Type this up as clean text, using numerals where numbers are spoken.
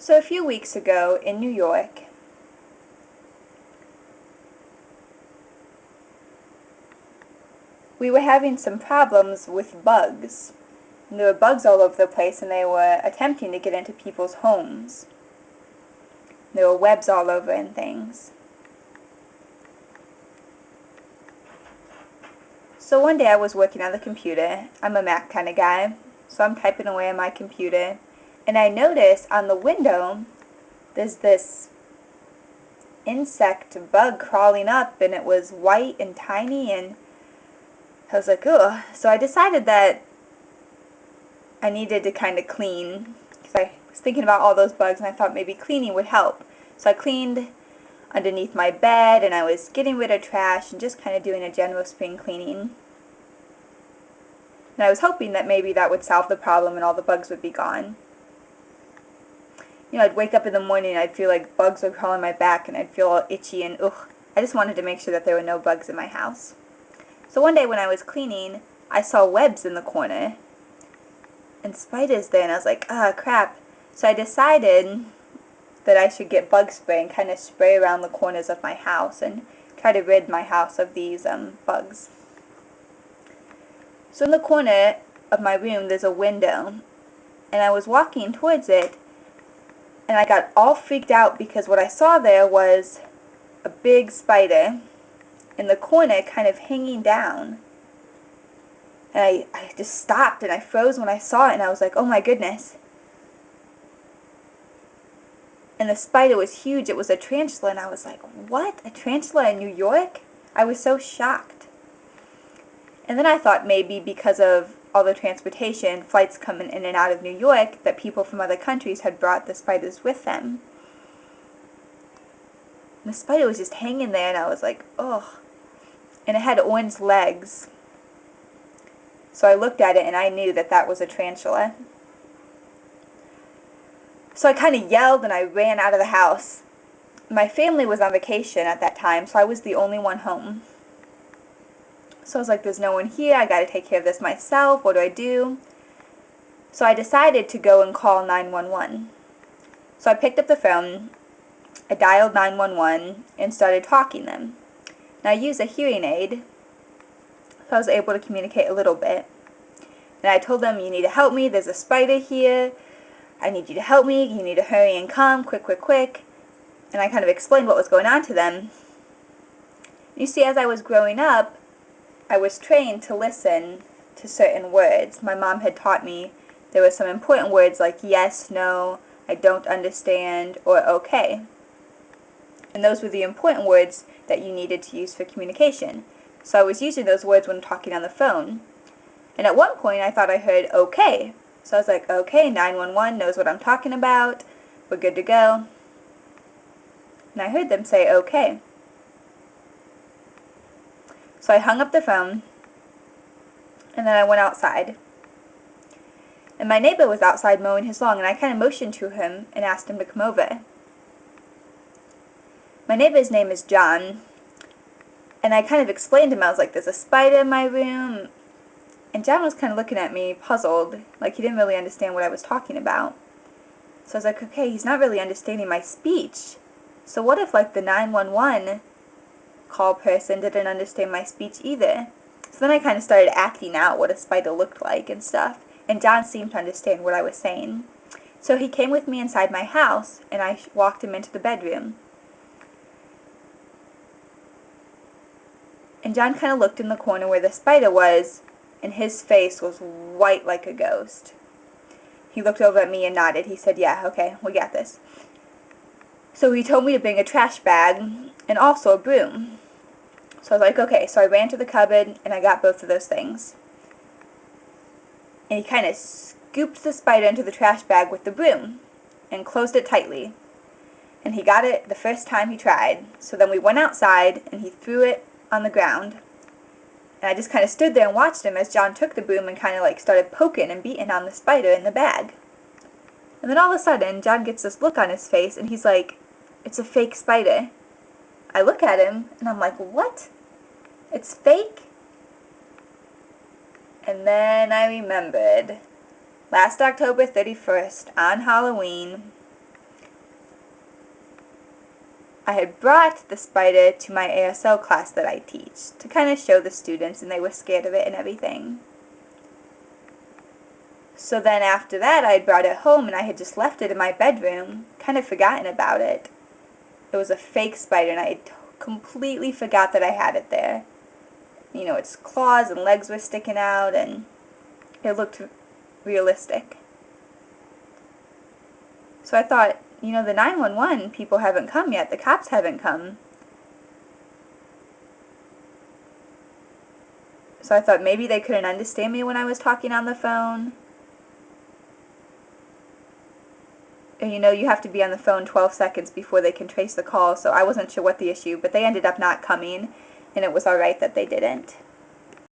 So a few weeks ago in New York, we were having some problems with bugs. And there were bugs all over the place and they were attempting to get into people's homes. There were webs all over and things. So one day I was working on the computer. I'm a Mac kind of guy, so I'm typing away on my computer. And I noticed on the window there's this insect bug crawling up, and it was white and tiny, and I was like, ugh. So I decided that I needed to kind of clean, because I was thinking about all those bugs and I thought maybe cleaning would help. So I cleaned underneath my bed and I was getting rid of trash and just kind of doing a general spring cleaning. And I was hoping that maybe that would solve the problem and all the bugs would be gone. You know, I'd wake up in the morning and I'd feel like bugs were crawling my back and I'd feel all itchy and ugh. I just wanted to make sure that there were no bugs in my house. So one day when I was cleaning, I saw webs in the corner and spiders there, and I was like, ah, crap. So I decided that I should get bug spray and kind of spray around the corners of my house and try to rid my house of these bugs. So in the corner of my room there's a window, and I was walking towards it and I got all freaked out because what I saw there was a big spider in the corner kind of hanging down. And I just stopped and I froze when I saw it, and I was like, oh my goodness. And the spider was huge. It was a tarantula, and I was like, what? A tarantula in New York? I was so shocked. And then I thought maybe because of all the transportation, flights coming in and out of New York, that people from other countries had brought the spiders with them. And the spider was just hanging there, and I was like, oh. And it had orange legs. So I looked at it and I knew that that was a tarantula. So I kind of yelled and I ran out of the house. My family was on vacation at that time, so I was the only one home. So I was like, there's no one here, I gotta take care of this myself, what do I do? So I decided to go and call 911. So I picked up the phone, I dialed 911 and started talking them. Now I use a hearing aid, so I was able to communicate a little bit. And I told them, you need to help me, there's a spider here, I need you to help me, you need to hurry and come, quick, quick, quick. And I kind of explained what was going on to them. You see, as I was growing up, I was trained to listen to certain words. My mom had taught me there were some important words like yes, no, I don't understand, or okay. And those were the important words that you needed to use for communication. So I was using those words when talking on the phone. And at one point I thought I heard okay. So I was like, okay, 911 knows what I'm talking about. We're good to go. And I heard them say okay. So I hung up the phone, and then I went outside. And my neighbor was outside mowing his lawn, and I kind of motioned to him and asked him to come over. My neighbor's name is John, and I kind of explained to him, I was like, there's a spider in my room. And John was kind of looking at me, puzzled, like he didn't really understand what I was talking about. So I was like, okay, he's not really understanding my speech. So what if, like, the 911 call person didn't understand my speech either? So then I kind of started acting out what a spider looked like and stuff, and John seemed to understand what I was saying. So he came with me inside my house, and I walked him into the bedroom. And John kind of looked in the corner where the spider was, and his face was white like a ghost. He looked over at me and nodded. He said, yeah, okay, we got this. So he told me to bring a trash bag and also a broom. So I was like, okay. So I ran to the cupboard and I got both of those things. And he kind of scooped the spider into the trash bag with the broom and closed it tightly. And he got it the first time he tried. So then we went outside and he threw it on the ground. And I just kind of stood there and watched him as John took the broom and kind of like started poking and beating on the spider in the bag. And then all of a sudden, John gets this look on his face and he's like, it's a fake spider. I look at him and I'm like, what? It's fake? And then I remembered. Last October 31st, on Halloween, I had brought the spider to my ASL class that I teach to kind of show the students, and they were scared of it and everything. So then after that, I had brought it home and I had just left it in my bedroom, kind of forgotten about it. It was a fake spider and I had completely forgot that I had it there. You know, its claws and legs were sticking out and it looked realistic. So I thought, you know, the 911 people haven't come yet. The cops haven't come. So I thought maybe they couldn't understand me when I was talking on the phone. And you know, you have to be on the phone 12 seconds before they can trace the call, so I wasn't sure what the issue, but they ended up not coming, and it was alright that they didn't.